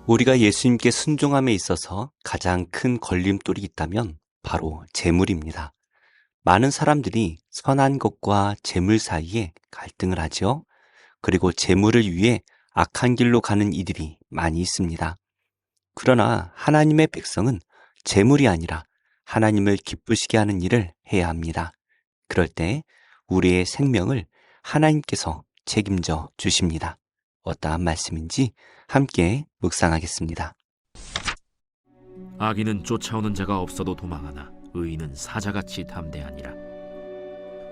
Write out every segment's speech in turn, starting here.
우리가 예수님께 순종함에 있어서 가장 큰 걸림돌이 있다면 바로 재물입니다. 많은 사람들이 선한 것과 재물 사이에 갈등을 하죠. 그리고 재물을 위해 악한 길로 가는 이들이 많이 있습니다. 그러나 하나님의 백성은 재물이 아니라 하나님을 기쁘시게 하는 일을 해야 합니다. 그럴 때 우리의 생명을 하나님께서 책임져 주십니다. 어떠한 말씀인지 함께 묵상하겠습니다. 악인은 쫓아오는 자가 없어도 도망하나 의인은 사자같이 담대하니라.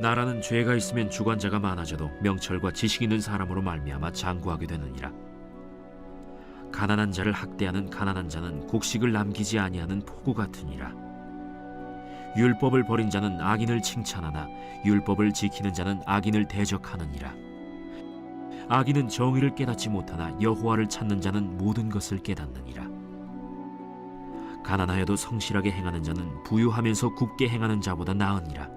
나라는 죄가 있으면 주관자가 많아져도 명철과 지식 있는 사람으로 말미암아 장구하게 되느니라. 가난한 자를 학대하는 가난한 자는 곡식을 남기지 아니하는 포구 같으니라. 율법을 버린 자는 악인을 칭찬하나 율법을 지키는 자는 악인을 대적하느니라. 악인은 정의를 깨닫지 못하나 여호와를 찾는 자는 모든 것을 깨닫느니라. 가난하여도 성실하게 행하는 자는 부유하면서 굳게 행하는 자보다 나으니라.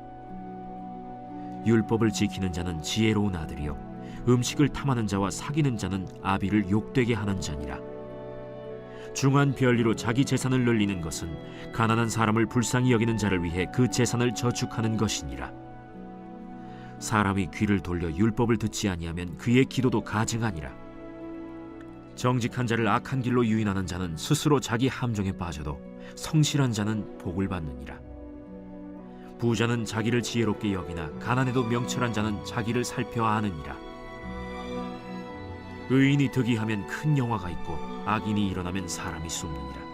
율법을 지키는 자는 지혜로운 아들이요 음식을 탐하는 자와 사귀는 자는 아비를 욕되게 하는 자니라. 중한 별리로 자기 재산을 늘리는 것은 가난한 사람을 불쌍히 여기는 자를 위해 그 재산을 저축하는 것이니라. 사람이 귀를 돌려 율법을 듣지 아니하면 그의 기도도 가증하니라. 정직한 자를 악한 길로 유인하는 자는 스스로 자기 함정에 빠져도 성실한 자는 복을 받느니라. 부자는 자기를 지혜롭게 여기나 가난해도 명철한 자는 자기를 살펴 아느니라. 의인이 득이하면 큰 영화가 있고 악인이 일어나면 사람이 숨느니라.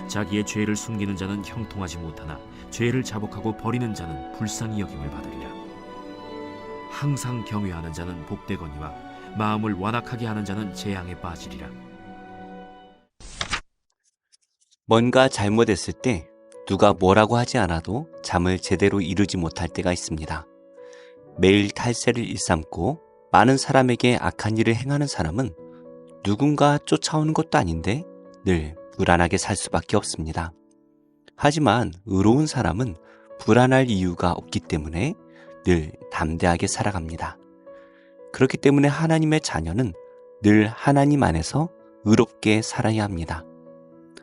자기의 죄를 숨기는 자는 형통하지 못하나 죄를 자복하고 버리는 자는 불쌍히 여김을 받으리라. 항상 경외하는 자는 복되거니와 마음을 완악하게 하는 자는 재앙에 빠지리라. 뭔가 잘못했을 때 누가 뭐라고 하지 않아도 잠을 제대로 이루지 못할 때가 있습니다. 매일 탈세를 일삼고 많은 사람에게 악한 일을 행하는 사람은 누군가 쫓아오는 것도 아닌데 늘 불안하게 살 수밖에 없습니다. 하지만 의로운 사람은 불안할 이유가 없기 때문에 늘 담대하게 살아갑니다. 그렇기 때문에 하나님의 자녀는 늘 하나님 안에서 의롭게 살아야 합니다.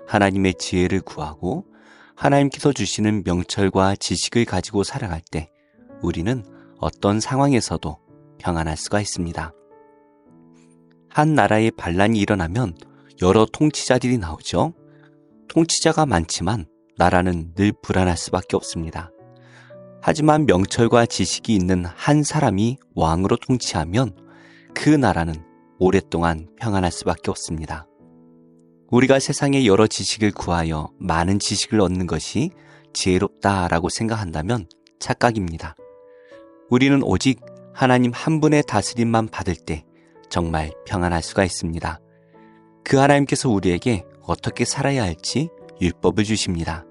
하나님의 지혜를 구하고 하나님께서 주시는 명철과 지식을 가지고 살아갈 때 우리는 어떤 상황에서도 평안할 수가 있습니다. 한 나라에 반란이 일어나면 여러 통치자들이 나오죠. 통치자가 많지만 나라는 늘 불안할 수밖에 없습니다. 하지만 명철과 지식이 있는 한 사람이 왕으로 통치하면 그 나라는 오랫동안 평안할 수밖에 없습니다. 우리가 세상의 여러 지식을 구하여 많은 지식을 얻는 것이 지혜롭다라고 생각한다면 착각입니다. 우리는 오직 하나님 한 분의 다스림만 받을 때 정말 평안할 수가 있습니다. 그 하나님께서 우리에게 어떻게 살아야 할지 율법을 주십니다.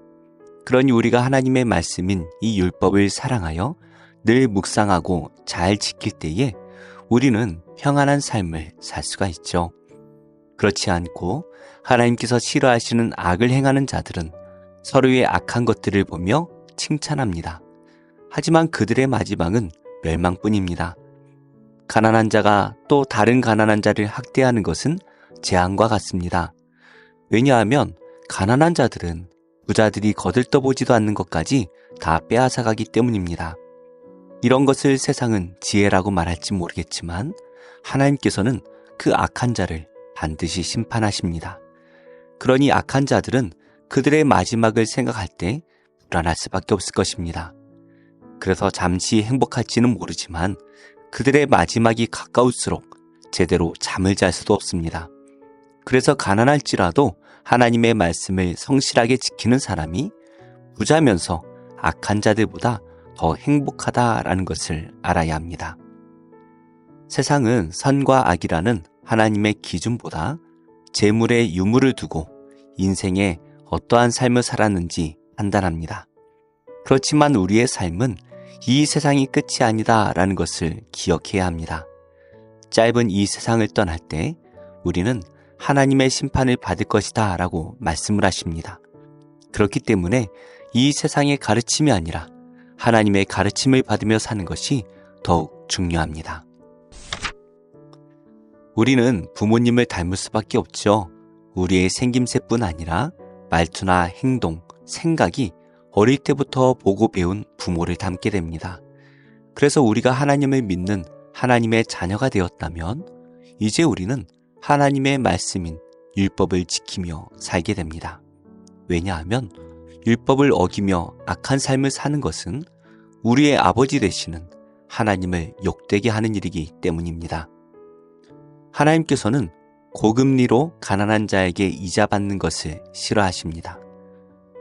그러니 우리가 하나님의 말씀인 이 율법을 사랑하여 늘 묵상하고 잘 지킬 때에 우리는 평안한 삶을 살 수가 있죠. 그렇지 않고 하나님께서 싫어하시는 악을 행하는 자들은 서로의 악한 것들을 보며 칭찬합니다. 하지만 그들의 마지막은 멸망뿐입니다. 가난한 자가 또 다른 가난한 자를 학대하는 것은 재앙과 같습니다. 왜냐하면 가난한 자들은 부자들이 거들떠보지도 않는 것까지 다 빼앗아가기 때문입니다. 이런 것을 세상은 지혜라고 말할지 모르겠지만 하나님께서는 그 악한 자를 반드시 심판하십니다. 그러니 악한 자들은 그들의 마지막을 생각할 때 불안할 수밖에 없을 것입니다. 그래서 잠시 행복할지는 모르지만 그들의 마지막이 가까울수록 제대로 잠을 잘 수도 없습니다. 그래서 가난할지라도 하나님의 말씀을 성실하게 지키는 사람이 부자면서 악한 자들보다 더 행복하다라는 것을 알아야 합니다. 세상은 선과 악이라는 하나님의 기준보다 재물에 유무를 두고 인생에 어떠한 삶을 살았는지 판단합니다. 그렇지만 우리의 삶은 이 세상이 끝이 아니다라는 것을 기억해야 합니다. 짧은 이 세상을 떠날 때 우리는 하나님의 심판을 받을 것이다 라고 말씀을 하십니다. 그렇기 때문에 이 세상의 가르침이 아니라 하나님의 가르침을 받으며 사는 것이 더욱 중요합니다. 우리는 부모님을 닮을 수밖에 없죠. 우리의 생김새뿐 아니라 말투나 행동, 생각이 어릴 때부터 보고 배운 부모를 닮게 됩니다. 그래서 우리가 하나님을 믿는 하나님의 자녀가 되었다면 이제 우리는 하나님의 말씀인 율법을 지키며 살게 됩니다. 왜냐하면 율법을 어기며 악한 삶을 사는 것은 우리의 아버지 되시는 하나님을 욕되게 하는 일이기 때문입니다. 하나님께서는 고금리로 가난한 자에게 이자 받는 것을 싫어하십니다.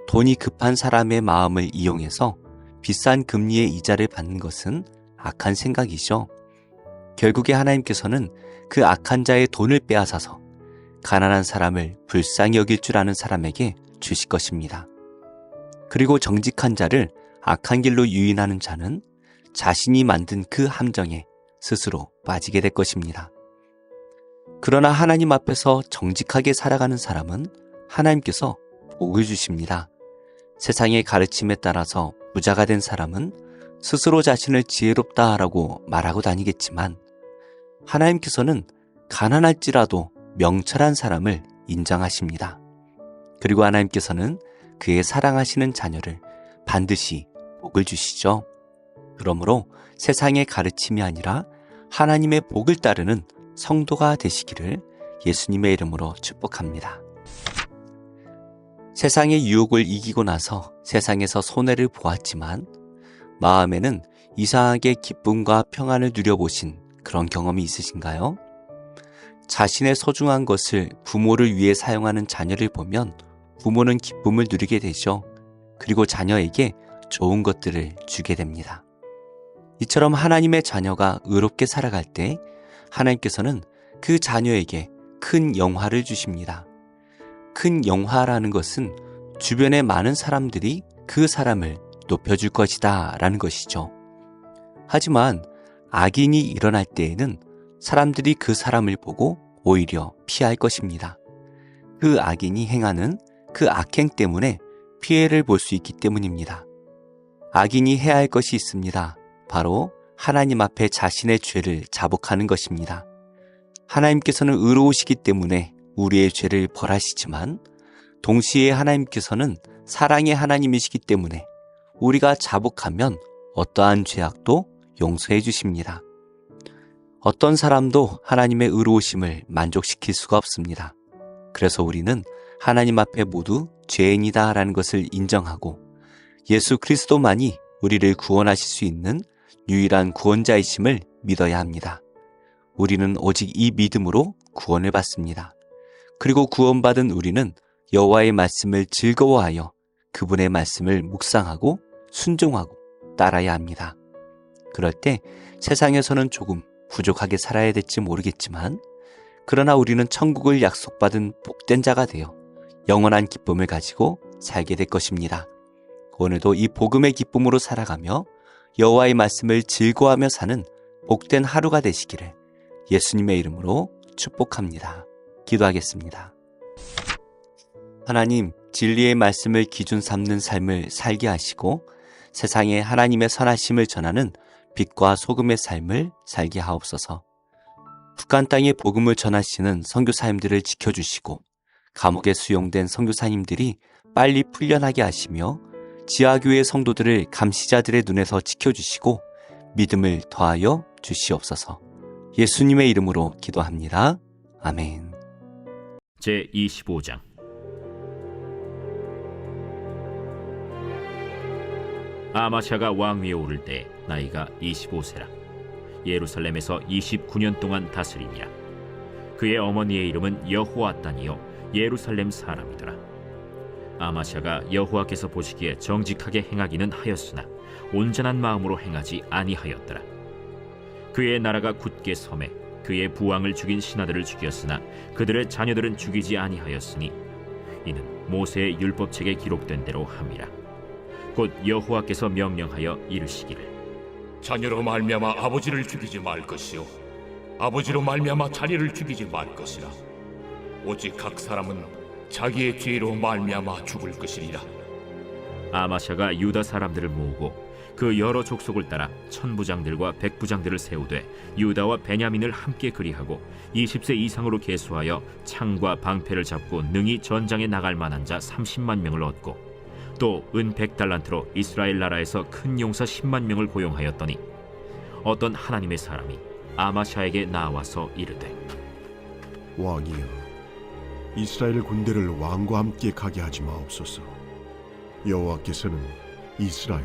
돈이 급한 사람의 마음을 이용해서 비싼 금리의 이자를 받는 것은 악한 생각이죠. 결국에 하나님께서는 그 악한 자의 돈을 빼앗아서 가난한 사람을 불쌍히 여길 줄 아는 사람에게 주실 것입니다. 그리고 정직한 자를 악한 길로 유인하는 자는 자신이 만든 그 함정에 스스로 빠지게 될 것입니다. 그러나 하나님 앞에서 정직하게 살아가는 사람은 하나님께서 복을 주십니다. 세상의 가르침에 따라서 부자가 된 사람은 스스로 자신을 지혜롭다라고 말하고 다니겠지만 하나님께서는 가난할지라도 명철한 사람을 인정하십니다. 그리고 하나님께서는 그의 사랑하시는 자녀를 반드시 복을 주시죠. 그러므로 세상의 가르침이 아니라 하나님의 복을 따르는 성도가 되시기를 예수님의 이름으로 축복합니다. 세상의 유혹을 이기고 나서 세상에서 손해를 보았지만 마음에는 이상하게 기쁨과 평안을 누려보신 그런 경험이 있으신가요? 자신의 소중한 것을 부모를 위해 사용하는 자녀를 보면 부모는 기쁨을 누리게 되죠. 그리고 자녀에게 좋은 것들을 주게 됩니다. 이처럼 하나님의 자녀가 의롭게 살아갈 때 하나님께서는 그 자녀에게 큰 영화를 주십니다. 큰 영화라는 것은 주변의 많은 사람들이 그 사람을 높여줄 것이다 라는 것이죠. 하지만 악인이 일어날 때에는 사람들이 그 사람을 보고 오히려 피할 것입니다. 그 악인이 행하는 그 악행 때문에 피해를 볼 수 있기 때문입니다. 악인이 해야 할 것이 있습니다. 바로 하나님 앞에 자신의 죄를 자복하는 것입니다. 하나님께서는 의로우시기 때문에 우리의 죄를 벌하시지만 동시에 하나님께서는 사랑의 하나님이시기 때문에 우리가 자복하면 어떠한 죄악도 용서해 주십니다. 어떤 사람도 하나님의 의로우심을 만족시킬 수가 없습니다. 그래서 우리는 하나님 앞에 모두 죄인이다 라는 것을 인정하고 예수 그리스도만이 우리를 구원하실 수 있는 유일한 구원자이심을 믿어야 합니다. 우리는 오직 이 믿음으로 구원을 받습니다. 그리고 구원받은 우리는 여호와의 말씀을 즐거워하여 그분의 말씀을 묵상하고 순종하고 따라야 합니다. 그럴 때 세상에서는 조금 부족하게 살아야 될지 모르겠지만 그러나 우리는 천국을 약속받은 복된 자가 되어 영원한 기쁨을 가지고 살게 될 것입니다. 오늘도 이 복음의 기쁨으로 살아가며 여호와의 말씀을 즐거워하며 사는 복된 하루가 되시기를 예수님의 이름으로 축복합니다. 기도하겠습니다. 하나님, 진리의 말씀을 기준 삼는 삶을 살게 하시고 세상에 하나님의 선하심을 전하는 빛과 소금의 삶을 살게 하옵소서. 북한 땅에 복음을 전하시는 선교사님들을 지켜주시고 감옥에 수용된 선교사님들이 빨리 풀려나게 하시며 지하교회 성도들을 감시자들의 눈에서 지켜주시고 믿음을 더하여 주시옵소서. 예수님의 이름으로 기도합니다. 아멘. 제25장 아마샤가 왕위에 오를 때 나이가 25세라. 예루살렘에서 29년 동안 다스리니라. 그의 어머니의 이름은 여호아단이요 예루살렘 사람이더라. 아마샤가 여호와께서 보시기에 정직하게 행하기는 하였으나 온전한 마음으로 행하지 아니하였더라. 그의 나라가 굳게 섬에 그의 부왕을 죽인 신하들을 죽였으나 그들의 자녀들은 죽이지 아니하였으니 이는 모세의 율법책에 기록된 대로 함이라. 곧 여호와께서 명령하여 이르시기를 자녀로 말미암아 아버지를 죽이지 말 것이요 아버지로 말미암아 자녀를 죽이지 말 것이라. 오직 각 사람은 자기의 죄로 말미암아 죽을 것이리라. 아마샤가 유다 사람들을 모으고 그 여러 족속을 따라 천부장들과 백부장들을 세우되 유다와 베냐민을 함께 그리하고 20세 이상으로 계수하여 창과 방패를 잡고 능히 전장에 나갈 만한 자 30만 명을 얻고 또 은 100달란트로 이스라엘 나라에서 큰 용사 10만 명을 고용하였더니 어떤 하나님의 사람이 아마샤에게 나와서 이르되 왕이여, 이스라엘 군대를 왕과 함께 가게 하지 마옵소서. 여호와께서는 이스라엘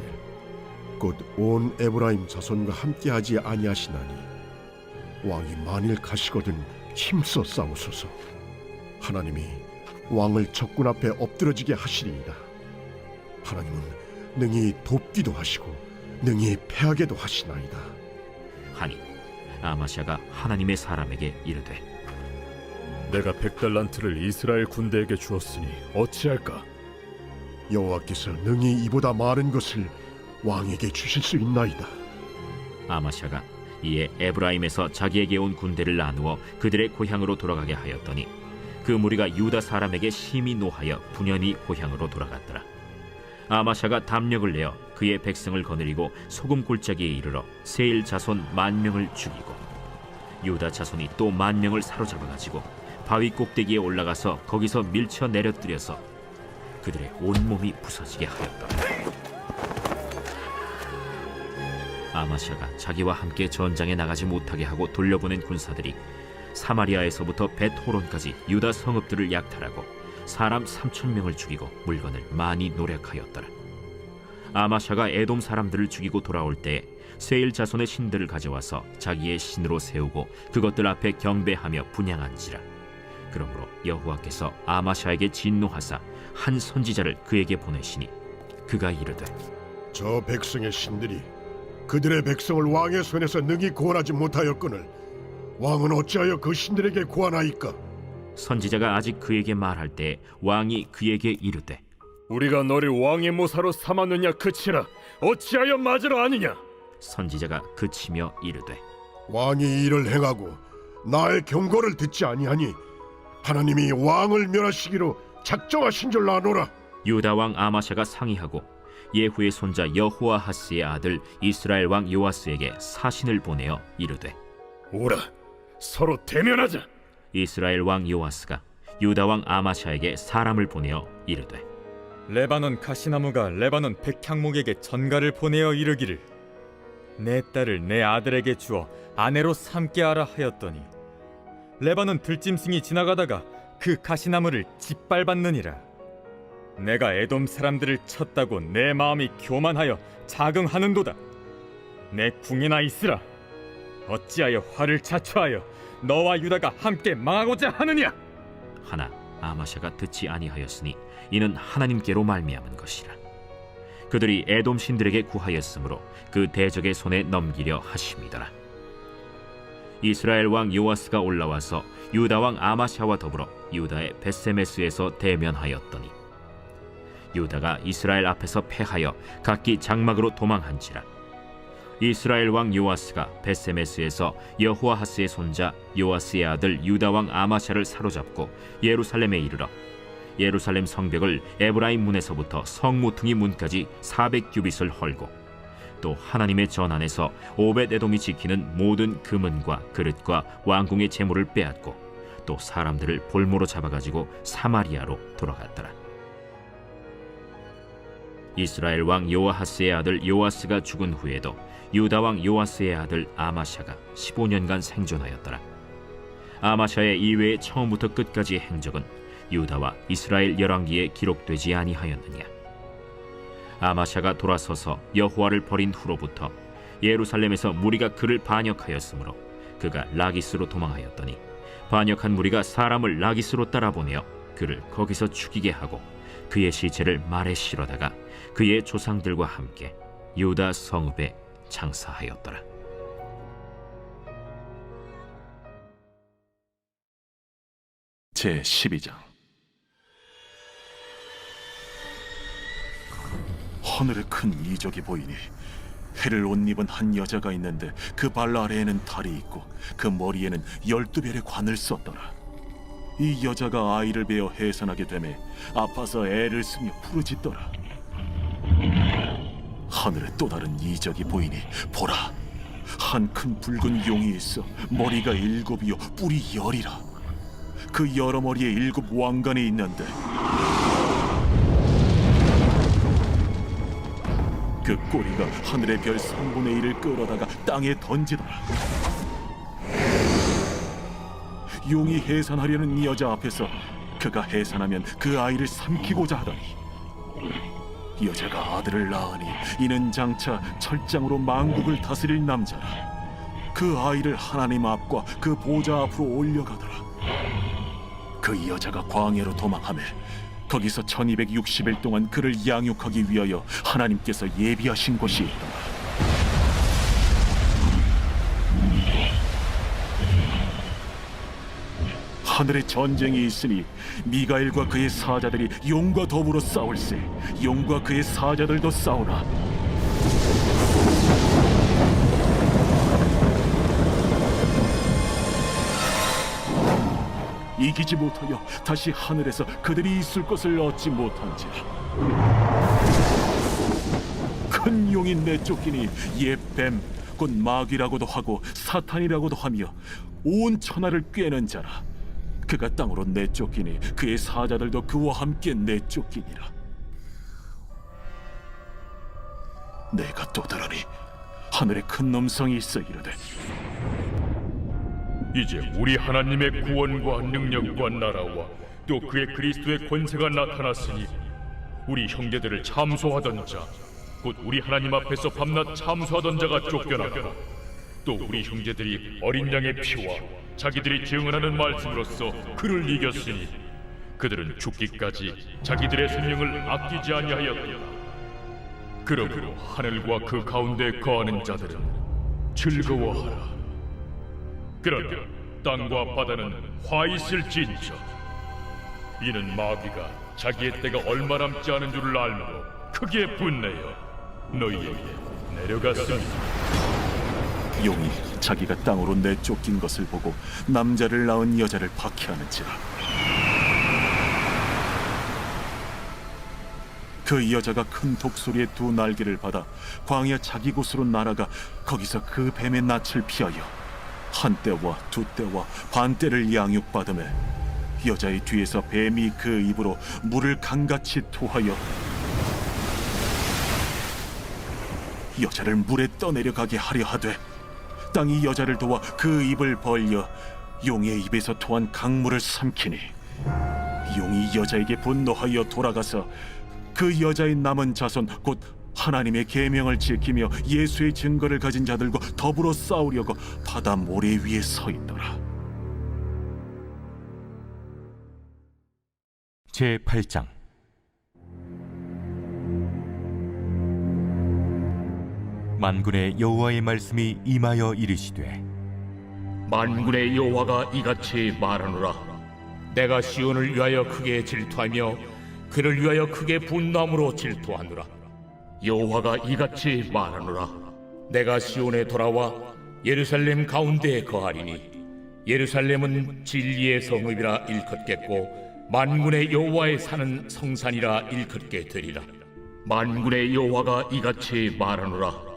곧 온 에브라임 자손과 함께하지 아니하시나니 왕이 만일 가시거든 힘써 싸우소서. 하나님이 왕을 적군 앞에 엎드러지게 하시리이다. 하나님은 능히 돕기도 하시고 능히 패하게도 하시나이다. 하니 아마샤가 하나님의 사람에게 이르되 내가 100달란트를 이스라엘 군대에게 주었으니 어찌할까? 여호와께서 능히 이보다 많은 것을 왕에게 주실 수 있나이다. 아마샤가 이에 에브라임에서 자기에게 온 군대를 나누어 그들의 고향으로 돌아가게 하였더니 그 무리가 유다 사람에게 심히 노하여 분연히 고향으로 돌아갔더라. 아마샤가 담력을 내어 그의 백성을 거느리고 소금 골짜기에 이르러 세일 자손 10,000명을 죽이고 유다 자손이 또 10,000명을 사로잡아가지고 바위 꼭대기에 올라가서 거기서 밀쳐 내려뜨려서 그들의 온몸이 부서지게 하였더라. 아마샤가 자기와 함께 전장에 나가지 못하게 하고 돌려보낸 군사들이 사마리아에서부터 벳호론까지 유다 성읍들을 약탈하고 사람 3,000명을 죽이고 물건을 많이 노력하였더라. 아마샤가 에돔 사람들을 죽이고 돌아올 때에 세일 자손의 신들을 가져와서 자기의 신으로 세우고 그것들 앞에 경배하며 분향한지라. 그러므로 여호와께서 아마샤에게 진노하사 한 선지자를 그에게 보내시니 그가 이르되 저 백성의 신들이 그들의 백성을 왕의 손에서 능히 구원하지 못하였거늘 왕은 어찌하여 그 신들에게 구하나이까? 선지자가 아직 그에게 말할 때 왕이 그에게 이르되 우리가 너를 왕의 모사로 삼았느냐 그치라. 어찌하여 맞으러 아느냐? 선지자가 그치며 이르되 왕이 이를 행하고 나의 경고를 듣지 아니하니 하나님이 왕을 멸하시기로 작정하신 줄 아노라. 유다 왕 아마샤가 상의하고 예후의 손자 여호아하스의 아들 이스라엘 왕 요아스에게 사신을 보내어 이르되 오라, 서로 대면하자. 이스라엘 왕 요아스가 유다 왕 아마샤에게 사람을 보내어 이르되 레바논 가시나무가 레바논 백향목에게 전가를 보내어 이르기를 내 딸을 내 아들에게 주어 아내로 삼게 하라 하였더니 레바논 들짐승이 지나가다가 그 가시나무를 짓밟았느니라. 내가 에돔 사람들을 쳤다고 내 마음이 교만하여 자긍하는도다. 내 궁이나 있으라. 어찌하여 화를 자초하여 너와 유다가 함께 망하고자 하느냐? 하나 아마샤가 듣지 아니하였으니 이는 하나님께로 말미암은 것이라. 그들이 에돔 신들에게 구하였으므로 그 대적의 손에 넘기려 하심이더라. 이스라엘 왕 요아스가 올라와서 유다 왕 아마샤와 더불어 유다의 벳세메스에서 대면하였더니 유다가 이스라엘 앞에서 패하여 각기 장막으로 도망한지라. 이스라엘 왕 요아스가 벳세메스에서 여호아하스의 손자 요아스의 아들 유다 왕 아마샤를 사로잡고 예루살렘에 이르러 예루살렘 성벽을 에브라임 문에서부터 성 모퉁이 문까지 400규빗을 헐고 또 하나님의 전 안에서 오벳에돔이 지키는 모든 금은과 그릇과 왕궁의 재물을 빼앗고 또 사람들을 볼모로 잡아가지고 사마리아로 돌아갔더라. 이스라엘 왕 요아하스의 아들 요아스가 죽은 후에도 유다 왕 요아스의 아들 아마샤가 15년간 생존하였더라. 아마샤의 이외의 처음부터 끝까지의 행적은 유다와 이스라엘 열왕기에 기록되지 아니하였느냐. 아마샤가 돌아서서 여호와를 버린 후로부터 예루살렘에서 무리가 그를 반역하였으므로 그가 라기스로 도망하였더니 반역한 무리가 사람을 라기스로 따라보내어 그를 거기서 죽이게 하고 그의 시체를 말에 실어다가 그의 조상들과 함께 유다 성읍에 장사하였더라. 제 12장. 하늘에 큰 이적이 보이니 해를 옷 입은 한 여자가 있는데 그 발 아래에는 달이 있고 그 머리에는 12별의 관을 썼더라. 이 여자가 아이를 베어 해산하게 되매 아파서 애를 쓰며 부르짖더라. 하늘에 또 다른 이적이 보이니 보라, 한 큰 붉은 용이 있어 머리가 7이요 뿔이 10이라. 그 여러 머리에 7 왕관이 있는데 그 꼬리가 하늘의 별 3분의 1을 끌어다가 땅에 던지더라. 용이 해산하려는 이 여자 앞에서 그가 해산하면 그 아이를 삼키고자 하더니 여자가 아들을 낳으니 이는 장차 철장으로 만국을 다스릴 남자라. 그 아이를 하나님 앞과 그 보좌 앞으로 올려가더라. 그 여자가 광야로 도망하며 거기서 1260일 동안 그를 양육하기 위하여 하나님께서 예비하신 곳이 있더라. 하늘에 전쟁이 있으니 미가엘과 그의 사자들이 용과 더불어 싸울세. 용과 그의 사자들도 싸우나 이기지 못하여 다시 하늘에서 그들이 있을 것을 얻지 못한지라. 큰 용이 내쫓기니 옛 뱀 곧 마귀라고도 하고 사탄이라고도 하며 온 천하를 꿰는 자라. 그가 땅으로 내쫓기니 그의 사자들도 그와 함께 내쫓기니라. 내가 또 들으니 하늘에 큰 음성이 있어 이르되 이제 우리 하나님의 구원과 능력과 나라와 또 그의 그리스도의 권세가 나타났으니 우리 형제들을 참소하던 자, 곧 우리 하나님 앞에서 밤낮 참소하던 자가 쫓겨나가 또 우리 형제들이 어린 양의 피와 자기들이 증언하는 말씀으로써 그를 이겼으니 그들은 죽기까지 자기들의 생명을 아끼지 아니하였도다. 그러므로 하늘과 그 가운데 거하는 자들은 즐거워하라. 그러나 땅과 바다는 화 있을진저. 이는 마귀가 자기의 때가 얼마 남지 않은 줄을 알므로 크게 분내어 너희에게 내려갔습니다. 용이 자기가 땅으로 내쫓긴 것을 보고 남자를 낳은 여자를 박해하는지라. 그 여자가 큰 독소리의 2 날개를 받아 광야 자기 곳으로 날아가 거기서 그 뱀의 낯을 피하여 한때와 2때와 반때를 양육받으며 여자의 뒤에서 뱀이 그 입으로 물을 강같이 토하여 여자를 물에 떠내려가게 하려 하되 땅이 여자를 도와 그 입을 벌려 용의 입에서 토한 강물을 삼키니 용이 여자에게 분노하여 돌아가서 그 여자의 남은 자손 곧 하나님의 계명을 지키며 예수의 증거를 가진 자들과 더불어 싸우려고 바다 모래 위에 서 있더라. 제8장 만군의 여호와의 말씀이 임하여 이르시되 만군의 여호와가 이같이 말하노라. 내가 시온을 위하여 크게 질투하며 그를 위하여 크게 분노함으로 질투하노라. 여호와가 이같이 말하노라. 내가 시온에 돌아와 예루살렘 가운데에 거하리니 예루살렘은 진리의 성읍이라 일컫겠고 만군의 여호와의 사는 성산이라 일컫게 되리라. 만군의 여호와가 이같이 말하노라.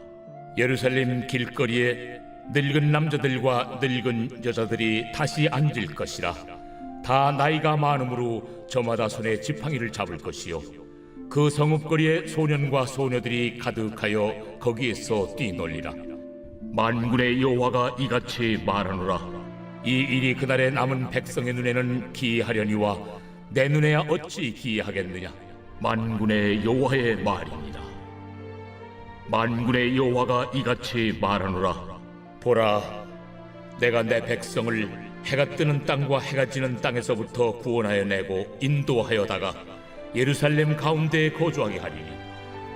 예루살렘 길거리에 늙은 남자들과 늙은 여자들이 다시 앉을 것이라. 다 나이가 많으므로 저마다 손에 지팡이를 잡을 것이요 그 성읍거리에 소년과 소녀들이 가득하여 거기에서 뛰놀리라. 만군의 여호와가 이같이 말하노라. 이 일이 그날에 남은 백성의 눈에는 기이하려니와 내 눈에야 어찌 기이하겠느냐. 만군의 여호와의 말이니라. 만군의 여호와가 이같이 말하노라. 보라, 내가 내 백성을 해가 뜨는 땅과 해가 지는 땅에서부터 구원하여 내고 인도하여다가 예루살렘 가운데에 거주하게 하리니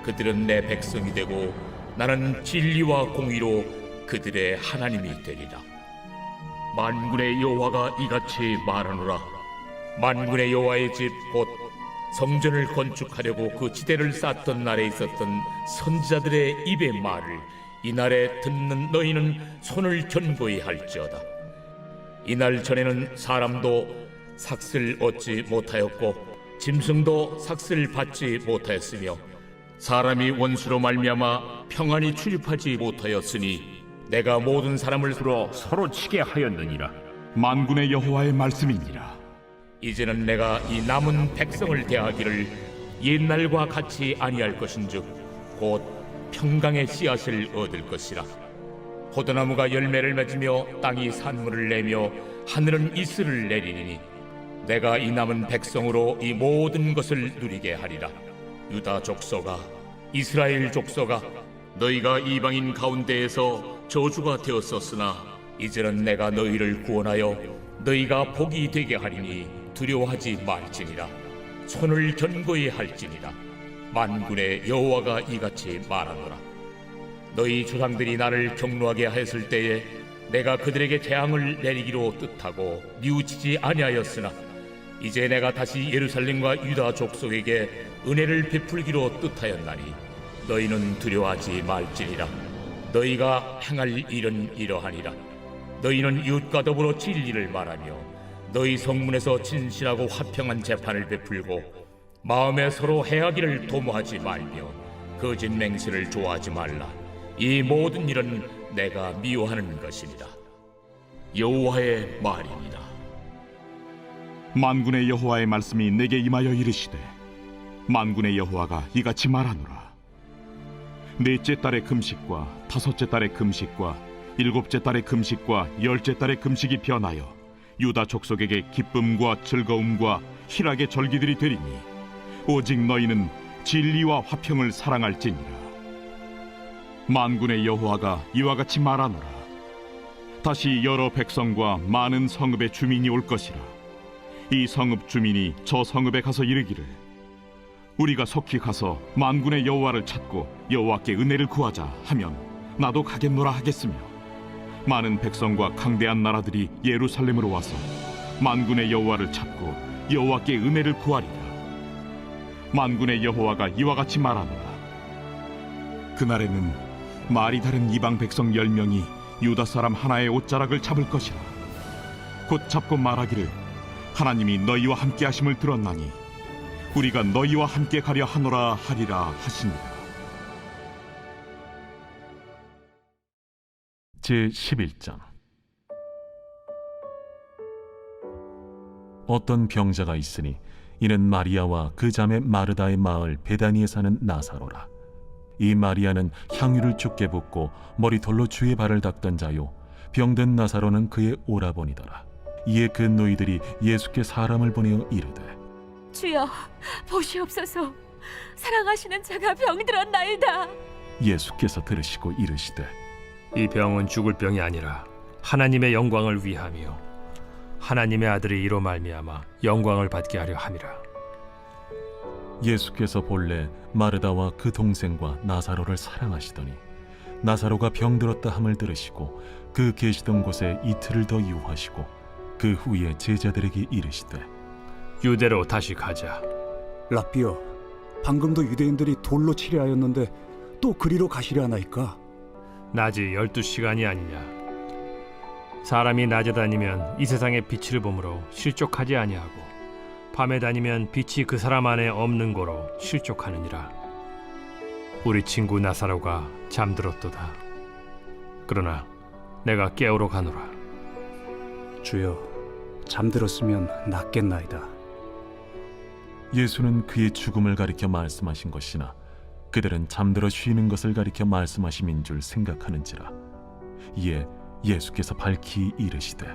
그들은 내 백성이 되고 나는 진리와 공의로 그들의 하나님이 되리라. 만군의 여호와가 이같이 말하노라. 만군의 여호와의 집 곧 성전을 건축하려고 그 지대를 쌓던 날에 있었던 선지자들의 입의 말을 이날에 듣는 너희는 손을 견고히 할지어다. 이날 전에는 사람도 삭슬 얻지 못하였고 짐승도 삭슬 받지 못하였으며 사람이 원수로 말미암아 평안히 출입하지 못하였으니 내가 모든 사람을 서로 치게 하였느니라. 만군의 여호와의 말씀이니라. 이제는 내가 이 남은 백성을 대하기를 옛날과 같이 아니할 것인즉 곧 평강의 씨앗을 얻을 것이라. 포도나무가 열매를 맺으며 땅이 산물을 내며 하늘은 이슬을 내리니 내가 이 남은 백성으로 이 모든 것을 누리게 하리라. 유다 족속아, 이스라엘 족속아, 너희가 이방인 가운데에서 저주가 되었었으나 이제는 내가 너희를 구원하여 너희가 복이 되게 하리니 두려워하지 말지니라. 손을 견고히 할지니라. 만군의 여호와가 이같이 말하노라. 너희 조상들이 나를 경노하게 하였을 때에 내가 그들에게 재앙을 내리기로 뜻하고 뉘우치지 아니하였으나 이제 내가 다시 예루살렘과 유다 족속에게 은혜를 베풀기로 뜻하였나니 너희는 두려워하지 말지니라. 너희가 행할 일은 이러하니라. 너희는 이웃과 더불어 진리를 말하며 너희 성문에서 진실하고 화평한 재판을 베풀고 마음에 서로 해하기를 도모하지 말며 거짓 맹세를 좋아하지 말라. 이 모든 일은 내가 미워하는 것이니라. 여호와의 말이니라. 만군의 여호와의 말씀이 내게 임하여 이르시되 만군의 여호와가 이같이 말하노라. 넷째 달의 금식과 다섯째 달의 금식과 일곱째 달의 금식과 열째 달의 금식이 변하여 유다 족속에게 기쁨과 즐거움과 희락의 절기들이 되리니 오직 너희는 진리와 화평을 사랑할지니라. 만군의 여호와가 이와 같이 말하노라. 다시 여러 백성과 많은 성읍의 주민이 올 것이라. 이 성읍 주민이 저 성읍에 가서 이르기를 우리가 속히 가서 만군의 여호와를 찾고 여호와께 은혜를 구하자 하면 나도 가겠노라 하겠으며 많은 백성과 강대한 나라들이 예루살렘으로 와서 만군의 여호와를 찾고 여호와께 은혜를 구하리라. 만군의 여호와가 이와 같이 말하노라. 그날에는 말이 다른 이방 백성 10명이 유다 사람 하나의 옷자락을 잡을 것이라. 곧 잡고 말하기를 하나님이 너희와 함께 하심을 들었나니 우리가 너희와 함께 가려 하노라 하리라 하시니라. 제11장. 어떤 병자가 있으니 이는 마리아와 그 자매 마르다의 마을 베다니에 사는 나사로라. 이 마리아는 향유를 죽게 붓고 머리털로 주의 발을 닦던 자요 병든 나사로는 그의 오라버니더라. 이에 그 노이들이 예수께 사람을 보내어 이르되 주여 보시옵소서, 사랑하시는 자가 병들었나이다. 예수께서 들으시고 이르시되 이 병은 죽을 병이 아니라 하나님의 영광을 위하며 하나님의 아들이 이로 말미암아 영광을 받게 하려 함이라. 예수께서 본래 마르다와 그 동생과 나사로를 사랑하시더니 나사로가 병들었다 함을 들으시고 그 계시던 곳에 이틀을 더 유하시고 그 후에 제자들에게 이르시되 유대로 다시 가자. 라삐여, 방금도 유대인들이 돌로 치려 하였는데 또 그리로 가시려 하나이까? 낮이 12시간이 아니냐. 사람이 낮에 다니면 이 세상의 빛을 보므로 실족하지 아니하고 밤에 다니면 빛이 그 사람 안에 없는 고로 실족하느니라. 우리 친구 나사로가 잠들었도다. 그러나 내가 깨우러 가노라. 주여, 잠들었으면 낫겠나이다. 예수는 그의 죽음을 가리켜 말씀하신 것이나 그들은 잠들어 쉬는 것을 가리켜 말씀하심인 줄 생각하는지라. 이에 예수께서 밝히 이르시되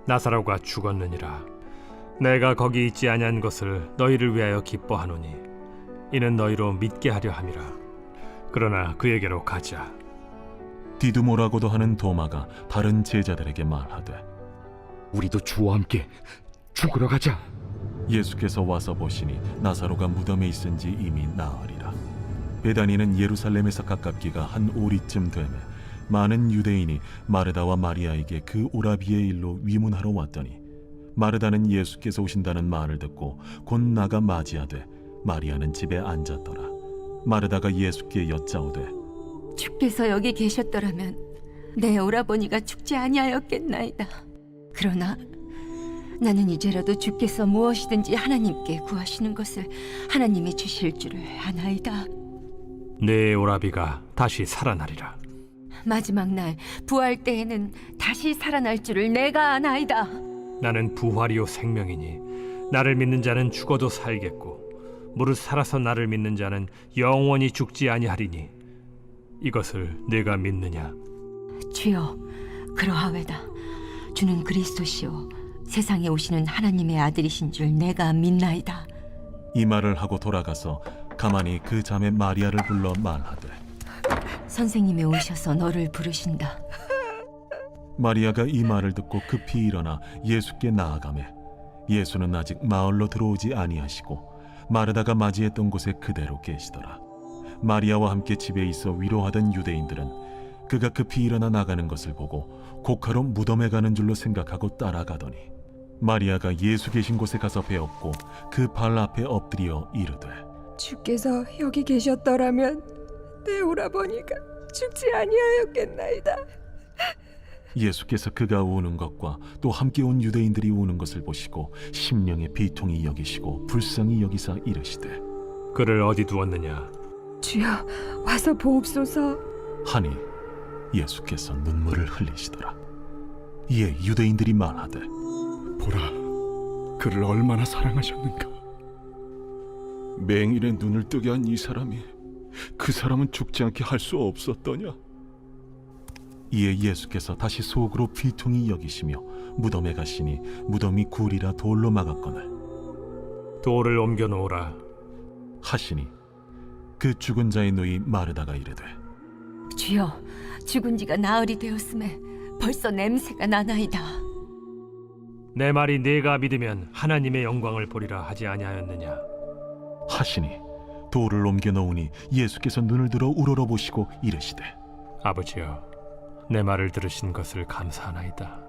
나사로가 죽었느니라. 내가 거기 있지 아니한 것을 너희를 위하여 기뻐하노니 이는 너희로 믿게 하려 함이라. 그러나 그에게로 가자. 디두모라고도 하는 도마가 다른 제자들에게 말하되 우리도 주와 함께 죽으러 가자. 예수께서 와서 보시니 나사로가 무덤에 있은지 이미 나으리라. 베다니는 예루살렘에서 가깝기가 한 오리쯤 되매 많은 유대인이 마르다와 마리아에게 그 오라비의 일로 위문하러 왔더니 마르다는 예수께서 오신다는 말을 듣고 곧 나가 맞이하되 마리아는 집에 앉았더라. 마르다가 예수께 여짜오되 주께서 여기 계셨더라면 내 오라버니가 죽지 아니하였겠나이다. 그러나 나는 이제라도 주께서 무엇이든지 하나님께 구하시는 것을 하나님이 주실 줄을 아나이다. 내 오라비가 다시 살아나리라. 마지막 날 부활 때에는 다시 살아날 줄을 내가 아나이다. 나는 부활이요 생명이니 나를 믿는 자는 죽어도 살겠고 무릇 살아서 나를 믿는 자는 영원히 죽지 아니하리니 이것을 내가 믿느냐? 주여, 그러하외다. 주는 그리스도시요 세상에 오시는 하나님의 아들이신 줄 내가 믿나이다. 이 말을 하고 돌아가서 가만히 그 자매 마리아를 불러 말하되 선생님이 오셔서 너를 부르신다. 마리아가 이 말을 듣고 급히 일어나 예수께 나아가매 예수는 아직 마을로 들어오지 아니하시고 마르다가 맞이했던 곳에 그대로 계시더라. 마리아와 함께 집에 있어 위로하던 유대인들은 그가 급히 일어나 나가는 것을 보고 곡하러 무덤에 가는 줄로 생각하고 따라가더니 마리아가 예수 계신 곳에 가서 배웠고 그 발 앞에 엎드려 이르되 주께서 여기 계셨더라면 내 오라버니가 죽지 아니하였겠나이다. 예수께서 그가 우는 것과 또 함께 온 유대인들이 우는 것을 보시고 심령의 비통이 여기시고 불쌍히 여기사 이르시되 그를 어디 두었느냐? 주여, 와서 보옵소서. 하니 예수께서 눈물을 흘리시더라. 이에 유대인들이 말하되 보라, 그를 얼마나 사랑하셨는가. 맹인의 눈을 뜨게 한 이 사람이 그 사람은 죽지 않게 할 수 없었더냐. 이에 예수께서 다시 속으로 비통히 여기시며 무덤에 가시니 무덤이 굴이라 돌로 막았거늘 돌을 옮겨 놓으라 하시니 그 죽은 자의 누이 마르다가 이르되 주여, 죽은 지가 나흘이 되었음에 벌써 냄새가 나나이다. 내 말이 네가 믿으면 하나님의 영광을 보리라 하지 아니하였느냐? 하시니 돌을 옮겨 놓으니 예수께서 눈을 들어 우러러보시고 이르시되 아버지여, 내 말을 들으신 것을 감사하나이다.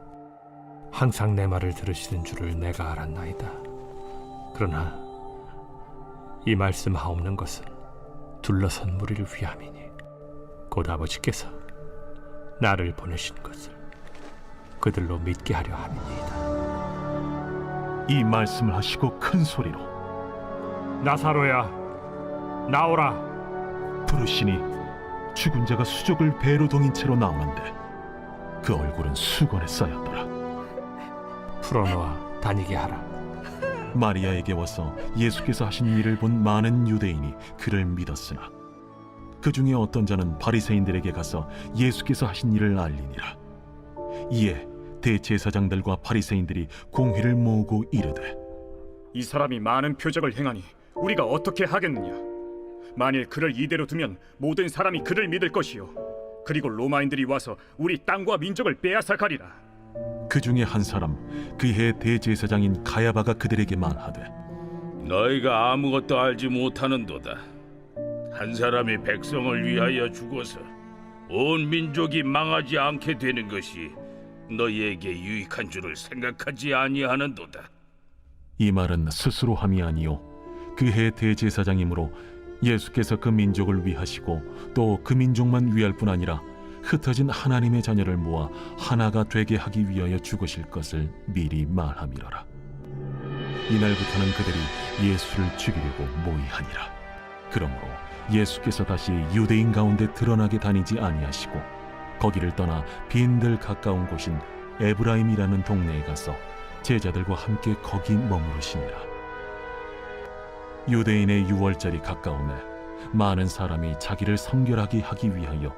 항상 내 말을 들으시는 줄을 내가 알았나이다. 그러나 이 말씀하옵는 것은 둘러선 무리를 위함이니 곧 아버지께서 나를 보내신 것을 그들로 믿게 하려 함이니이다. 이 말씀을 하시고 큰 소리로 나사로야, 나오라 부르시니 죽은 자가 수족을 배로 동인 채로 나오는데 그 얼굴은 수건에 쌓였더라. 풀어놓아 다니게 하라. 마리아에게 와서 예수께서 하신 일을 본 많은 유대인이 그를 믿었으나 그 중에 어떤 자는 바리새인들에게 가서 예수께서 하신 일을 알리니라. 이에 대제사장들과 바리새인들이 공회를 모으고 이르되 이 사람이 많은 표적을 행하니 우리가 어떻게 하겠느냐? 만일 그를 이대로 두면 모든 사람이 그를 믿을 것이요 그리고 로마인들이 와서 우리 땅과 민족을 빼앗아 가리라. 그 중에 한 사람 그 해 대제사장인 가야바가 그들에게 말하되 너희가 아무것도 알지 못하는도다. 한 사람이 백성을 위하여 죽어서 온 민족이 망하지 않게 되는 것이 너희에게 유익한 줄을 생각하지 아니하는도다. 이 말은 스스로 함이 아니요 그 해 대제사장이므로 예수께서 그 민족을 위하시고 또 그 민족만 위할 뿐 아니라 흩어진 하나님의 자녀를 모아 하나가 되게 하기 위하여 죽으실 것을 미리 말함이로라. 이날부터는 그들이 예수를 죽이려고 모의하니라. 그러므로 예수께서 다시 유대인 가운데 드러나게 다니지 아니하시고 거기를 떠나 빈들 가까운 곳인 에브라임이라는 동네에 가서 제자들과 함께 거기 머무르시니라. 유대인의 유월절이 가까우매 많은 사람이 자기를 성결하게 하기 위하여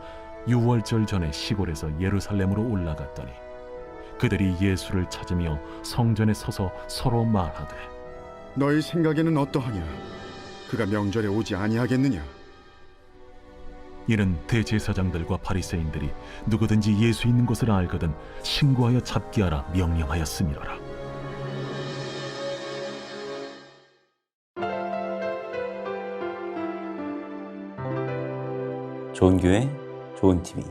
유월절 전에 시골에서 예루살렘으로 올라갔더니 그들이 예수를 찾으며 성전에 서서 서로 말하되 너희 생각에는 어떠하냐? 그가 명절에 오지 아니하겠느냐? 이는 대제사장들과 바리새인들이 누구든지 예수 있는 곳을 알거든 신고하여 잡게 하라 명령하였음이로라. 좋은 교회, 좋은 TV